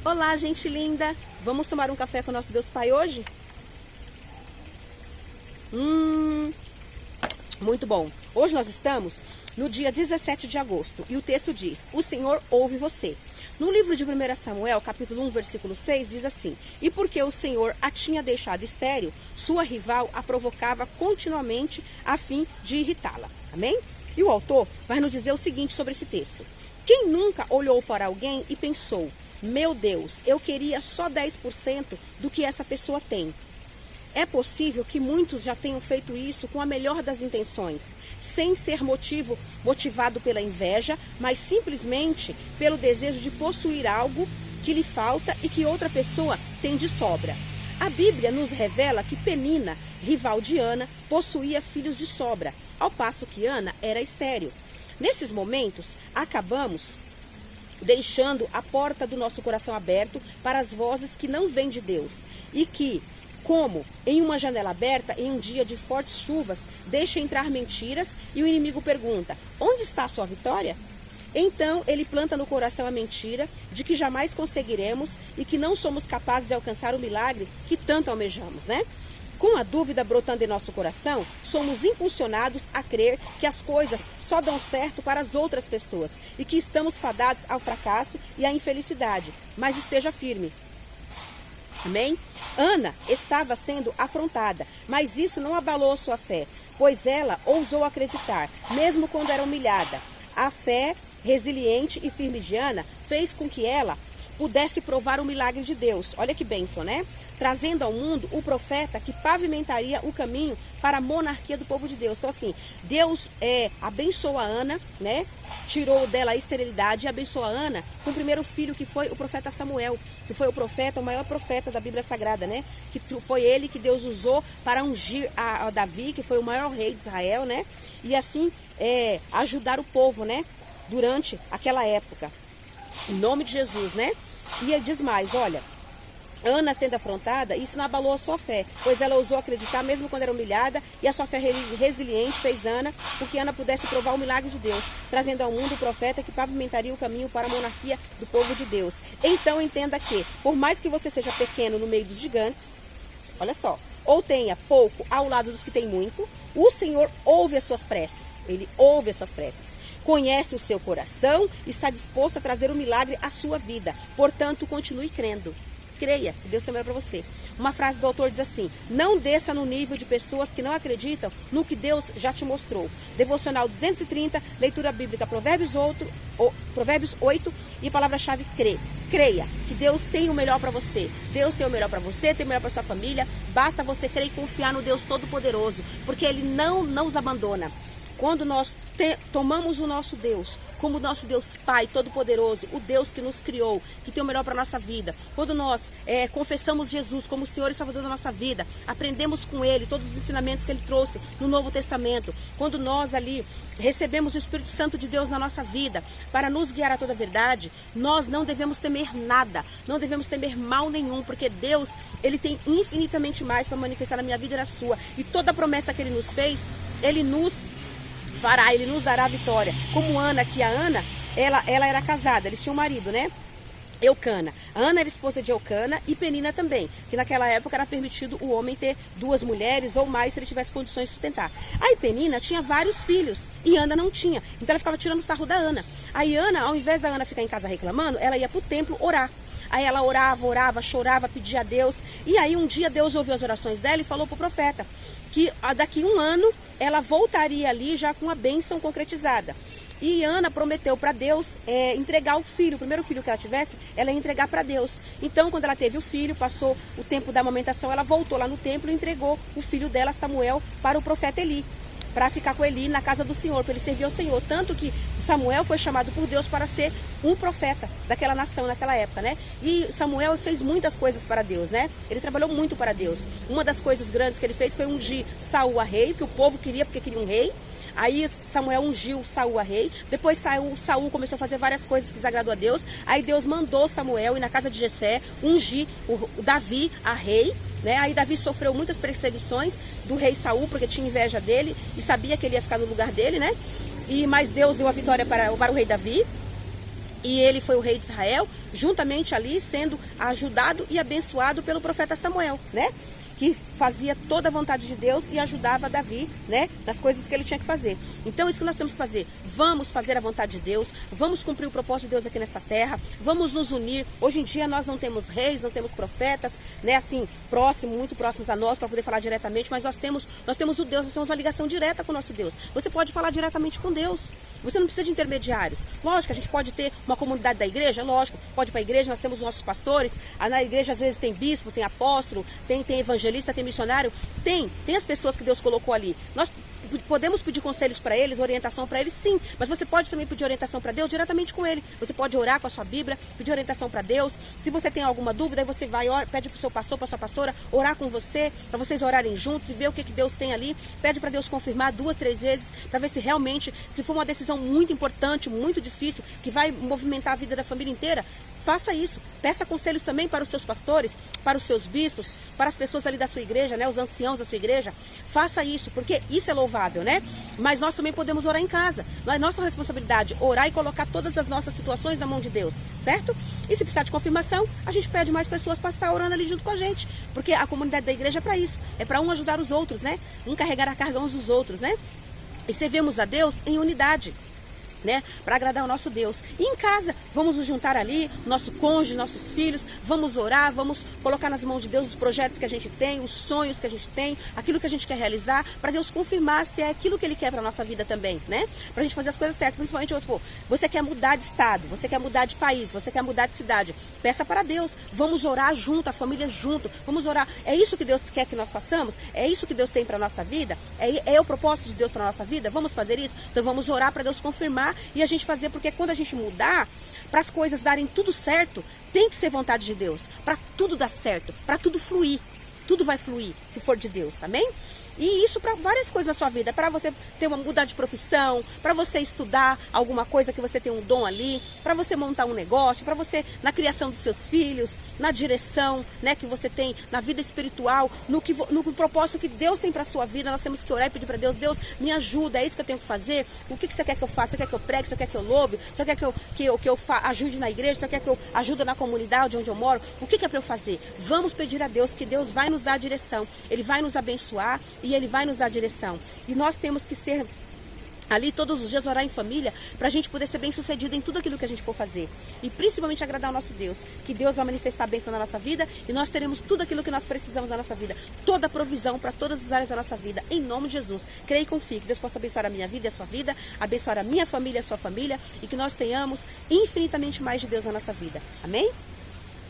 Olá, gente linda! Vamos tomar um café com o nosso Deus Pai hoje? Muito bom! Hoje nós estamos no dia 17 de agosto e o texto diz: o Senhor ouve você. No livro de 1 Samuel, capítulo 1, versículo 6, diz assim: e porque o Senhor a tinha deixado estéril, sua rival a provocava continuamente a fim de irritá-la. Amém? E o autor vai nos dizer o seguinte sobre esse texto: quem nunca olhou para alguém e pensou: meu Deus, eu queria só 10% do que essa pessoa tem? É possível que muitos já tenham feito isso com a melhor das intenções, sem ser motivado pela inveja, mas simplesmente pelo desejo de possuir algo que lhe falta e que outra pessoa tem de sobra. A Bíblia nos revela que Penina, rival de Ana, possuía filhos de sobra, ao passo que Ana era estéril. Nesses momentos, acabamos deixando a porta do nosso coração aberto para as vozes que não vêm de Deus e que, como em uma janela aberta em um dia de fortes chuvas, deixa entrar mentiras e o inimigo pergunta: onde está a sua vitória? Então ele planta no coração a mentira de que jamais conseguiremos e que não somos capazes de alcançar o milagre que tanto almejamos, né? Com a dúvida brotando em nosso coração, somos impulsionados a crer que as coisas só dão certo para as outras pessoas e que estamos fadados ao fracasso e à infelicidade. Mas esteja firme. Amém? Ana estava sendo afrontada, mas isso não abalou sua fé, pois ela ousou acreditar, mesmo quando era humilhada. A fé resiliente e firme de Ana fez com que ela pudesse provar o milagre de Deus. Olha que bênção, né? Trazendo ao mundo o profeta que pavimentaria o caminho para a monarquia do povo de Deus. Então, assim, Deus abençoou a Ana, né? Tirou dela a esterilidade e abençoou a Ana com o primeiro filho, que foi o profeta Samuel, que foi o maior profeta da Bíblia Sagrada, né? Que foi ele que Deus usou para ungir a Davi, que foi o maior rei de Israel, né? E assim, ajudar o povo, né? Durante aquela época. Em nome de Jesus, né? E ele diz mais, olha, Ana sendo afrontada, isso não abalou a sua fé, pois ela ousou acreditar mesmo quando era humilhada, e a sua fé resiliente fez Ana, porque Ana pudesse provar o milagre de Deus, trazendo ao mundo o profeta que pavimentaria o caminho para a monarquia do povo de Deus. Então entenda que, por mais que você seja pequeno no meio dos gigantes, olha só, ou tenha pouco ao lado dos que têm muito, o Senhor ouve as suas preces, Ele ouve as suas preces. Conhece o seu coração, está disposto a trazer o milagre à sua vida. Portanto, continue crendo. Creia que Deus tem melhor para você. Uma frase do autor diz assim: não desça no nível de pessoas que não acreditam no que Deus já te mostrou. Devocional 230, leitura bíblica Provérbios 8 e palavra-chave crê. Creia que Deus tem o melhor para você. Deus tem o melhor para você, tem o melhor para sua família. Basta você crer e confiar no Deus Todo-Poderoso, porque Ele não nos abandona. Quando nós tomamos o nosso Deus como nosso Deus Pai Todo-Poderoso, o Deus que nos criou, que tem o melhor para a nossa vida, quando nós confessamos Jesus como Senhor e Salvador da nossa vida, aprendemos com Ele todos os ensinamentos que Ele trouxe no Novo Testamento, quando nós ali recebemos o Espírito Santo de Deus na nossa vida para nos guiar a toda a verdade, nós não devemos temer nada, não devemos temer mal nenhum, porque Deus, Ele tem infinitamente mais para manifestar na minha vida e na sua, e toda a promessa que Ele nos fez, Ele nos fará, Ele nos dará a vitória. Como Ana, que a Ana, ela era casada, eles tinham um marido, né? Eucana. A Ana era esposa de Eucana e Penina também, que naquela época era permitido o homem ter 2 mulheres ou mais se ele tivesse condições de sustentar. Aí Penina tinha vários filhos e Ana não tinha, então ela ficava tirando sarro da Ana. Aí Ana, ao invés da Ana ficar em casa reclamando, ela ia pro templo orar. Aí ela orava, chorava, pedia a Deus. E aí um dia Deus ouviu as orações dela e falou pro profeta que daqui 1 ano ela voltaria ali já com a bênção concretizada. E Ana prometeu para Deus entregar o filho, o primeiro filho que ela tivesse, ela ia entregar para Deus. Então, quando ela teve o filho, passou o tempo da amamentação, ela voltou lá no templo e entregou o filho dela, Samuel, para o profeta Eli, para ficar com Eli na casa do Senhor, para ele servir ao Senhor. Tanto que Samuel foi chamado por Deus para ser um profeta daquela nação, naquela época, né? E Samuel fez muitas coisas para Deus, né? Ele trabalhou muito para Deus. Uma das coisas grandes que ele fez foi ungir Saul a rei, que o povo queria, porque queria um rei. Aí Samuel ungiu Saul a rei. Depois Saul começou a fazer várias coisas que desagradou a Deus. Aí Deus mandou Samuel ir na casa de Jessé ungir o Davi a rei, né? Aí Davi sofreu muitas perseguições do rei Saul, porque tinha inveja dele e sabia que ele ia ficar no lugar dele, né? Mas Deus deu a vitória para o rei Davi. E ele foi o rei de Israel, juntamente ali sendo ajudado e abençoado pelo profeta Samuel, né? Que fazia toda a vontade de Deus e ajudava Davi, né, nas coisas que ele tinha que fazer. Então, isso que nós temos que fazer. Vamos fazer a vontade de Deus, vamos cumprir o propósito de Deus aqui nessa terra, vamos nos unir. Hoje em dia, nós não temos reis, não temos profetas, né, assim, muito próximos a nós, para poder falar diretamente, mas nós temos o Deus, nós temos uma ligação direta com o nosso Deus. Você pode falar diretamente com Deus. Você não precisa de intermediários. Lógico, a gente pode ter uma comunidade da igreja, lógico, pode ir para a igreja, nós temos nossos pastores, na igreja às vezes tem bispo, tem apóstolo, tem evangelista, tem missionário, tem as pessoas que Deus colocou ali. Nós podemos pedir conselhos para eles, orientação para eles, sim, mas você pode também pedir orientação para Deus diretamente com ele. Você pode orar com a sua Bíblia, pedir orientação para Deus. Se você tem alguma dúvida, aí você vai, pede para o seu pastor, para a sua pastora, orar com você, para vocês orarem juntos e ver o que Deus tem ali. Pede para Deus confirmar 2, 3 vezes, para ver se realmente, se for uma decisão muito importante, muito difícil, que vai movimentar a vida da família inteira, faça isso. Peça conselhos também para os seus pastores, para os seus bispos, para as pessoas ali da sua igreja, né, os anciãos da sua igreja. Faça isso, porque isso é louvável, né? Mas nós também podemos orar em casa. É nossa responsabilidade orar e colocar todas as nossas situações na mão de Deus, certo? E se precisar de confirmação, a gente pede mais pessoas para estar orando ali junto com a gente, porque a comunidade da igreja é para isso, é para um ajudar os outros, né? Um carregar a carga uns dos outros, né? E servimos a Deus em unidade, né, para agradar o nosso Deus. E em casa, vamos nos juntar ali, nosso cônjuge, nossos filhos, vamos orar, vamos colocar nas mãos de Deus os projetos que a gente tem, os sonhos que a gente tem, aquilo que a gente quer realizar, para Deus confirmar se é aquilo que Ele quer para a nossa vida também, né? Para a gente fazer as coisas certas, principalmente, você quer mudar de estado, você quer mudar de país, você quer mudar de cidade, peça para Deus, vamos orar junto, a família junto, vamos orar. É isso que Deus quer que nós façamos? É isso que Deus tem para a nossa vida? É o propósito de Deus para a nossa vida? Vamos fazer isso? Então vamos orar para Deus confirmar e a gente fazer, porque quando a gente mudar, para as coisas darem tudo certo, tem que ser vontade de Deus, para tudo dar certo, para tudo fluir, tudo vai fluir, se for de Deus, amém? E isso para várias coisas na sua vida, para você ter mudar de profissão, para você estudar alguma coisa que você tem um dom ali, para você montar um negócio, para você na criação dos seus filhos, na direção, né, que você tem na vida espiritual, no propósito que Deus tem para sua vida. Nós temos que orar e pedir para Deus, Deus, me ajuda, é isso que eu tenho que fazer. O que você quer que eu faça? Você quer que eu pregue? Você quer que eu louve? Você quer que eu ajude na igreja? Você quer que eu ajude na comunidade onde eu moro? O que é para eu fazer? Vamos pedir a Deus, que Deus vai nos dar a direção, Ele vai nos abençoar e Ele vai nos dar direção. E nós temos que ser ali todos os dias, orar em família, para a gente poder ser bem sucedido em tudo aquilo que a gente for fazer. E principalmente agradar o nosso Deus. Que Deus vai manifestar a bênção na nossa vida e nós teremos tudo aquilo que nós precisamos na nossa vida. Toda a provisão para todas as áreas da nossa vida. Em nome de Jesus. Creia e confie que Deus possa abençoar a minha vida e a sua vida, abençoar a minha família e a sua família, e que nós tenhamos infinitamente mais de Deus na nossa vida. Amém?